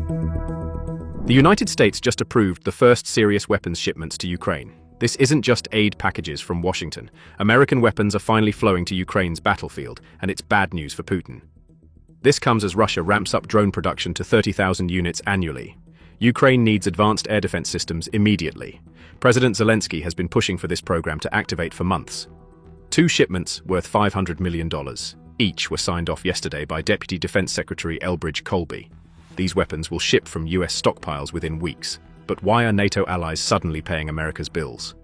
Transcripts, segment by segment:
The United States just approved the first serious weapons shipments to Ukraine. This isn't just aid packages from Washington. American weapons are finally flowing to Ukraine's battlefield, and it's bad news for Putin. This comes as Russia ramps up drone production to 30,000 units annually. Ukraine needs advanced air defense systems immediately. President Zelensky has been pushing for this program to activate for months. 2 shipments worth $500 million. Each were signed off yesterday by Deputy Defense Secretary Elbridge Colby. These weapons will ship from US stockpiles within weeks. But why are NATO allies suddenly paying America's bills?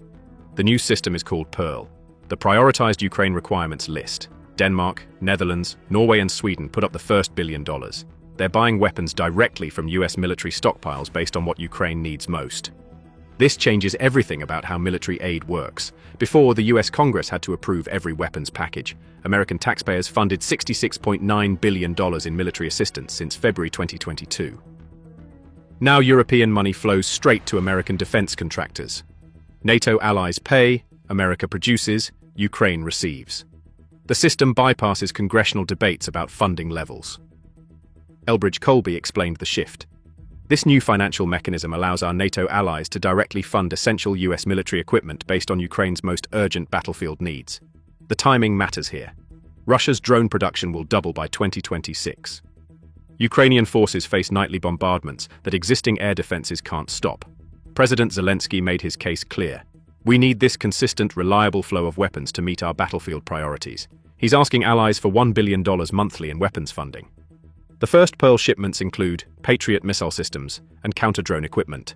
The new system is called Pearl. The prioritized Ukraine requirements list. Denmark, Netherlands, Norway and Sweden put up the first $1 billion. They're buying weapons directly from US military stockpiles based on what Ukraine needs most. This changes everything about how military aid works. Before, the US Congress had to approve every weapons package. American taxpayers funded $66.9 billion in military assistance since February 2022. Now European money flows straight to American defense contractors. NATO allies pay, America produces, Ukraine receives. The system bypasses congressional debates about funding levels. Elbridge Colby explained the shift. This new financial mechanism allows our NATO allies to directly fund essential US military equipment based on Ukraine's most urgent battlefield needs. The timing matters here. Russia's drone production will double by 2026. Ukrainian forces face nightly bombardments that existing air defenses can't stop. President Zelensky made his case clear. We need this consistent, reliable flow of weapons to meet our battlefield priorities. He's asking allies for $1 billion monthly in weapons funding. The first Pearl shipments include Patriot missile systems and counter-drone equipment.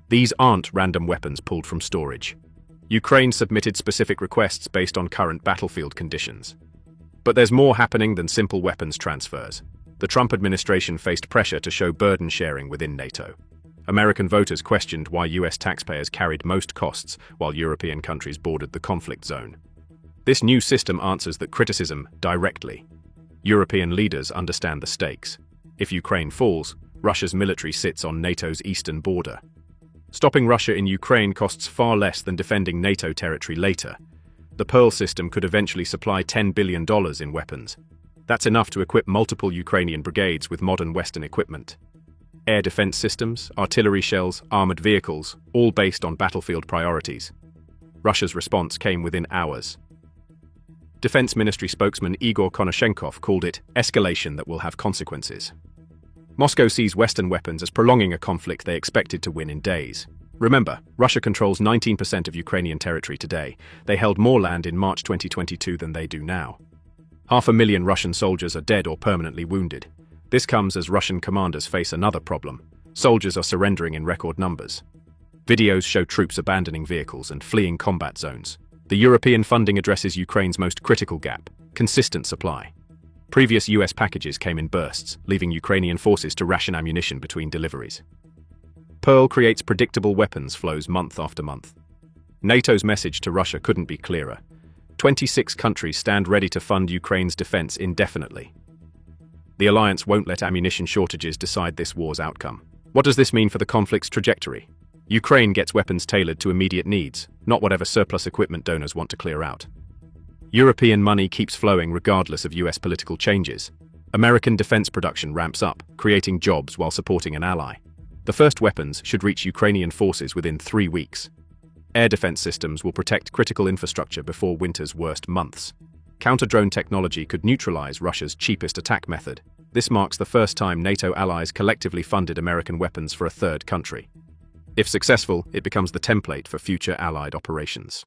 These aren't random weapons pulled from storage. Ukraine submitted specific requests based on current battlefield conditions. But there's more happening than simple weapons transfers. The Trump administration faced pressure to show burden sharing within NATO. American voters questioned why US taxpayers carried most costs while European countries bordered the conflict zone. This new system answers that criticism directly. European leaders understand the stakes. If Ukraine falls, Russia's military sits on NATO's eastern border. Stopping Russia in Ukraine costs far less than defending NATO territory later. The Pearl system could eventually supply $10 billion in weapons. That's enough to equip multiple Ukrainian brigades with modern Western equipment. Air defense systems, artillery shells, armored vehicles, all based on battlefield priorities. Russia's response came within hours. Defense Ministry spokesman Igor Konashenkov called it escalation that will have consequences. Moscow sees Western weapons as prolonging a conflict they expected to win in days. Remember, Russia controls 19% of Ukrainian territory today. They held more land in March 2022 than they do now. 500,000 Russian soldiers are dead or permanently wounded. This comes as Russian commanders face another problem. Soldiers are surrendering in record numbers. Videos show troops abandoning vehicles and fleeing combat zones. The European funding addresses Ukraine's most critical gap: consistent supply. Previous US packages came in bursts, leaving Ukrainian forces to ration ammunition between deliveries. Pearl creates predictable weapons flows month after month. NATO's message to Russia couldn't be clearer. 26 countries stand ready to fund Ukraine's defense indefinitely. The alliance won't let ammunition shortages decide this war's outcome. What does this mean for the conflict's trajectory? Ukraine gets weapons tailored to immediate needs, not whatever surplus equipment donors want to clear out. European money keeps flowing regardless of US political changes. American defense production ramps up, creating jobs while supporting an ally. The first weapons should reach Ukrainian forces within 3 weeks. Air defense systems will protect critical infrastructure before winter's worst months. Counter-drone technology could neutralize Russia's cheapest attack method. This marks the first time NATO allies collectively funded American weapons for a third country. If successful, it becomes the template for future Allied operations.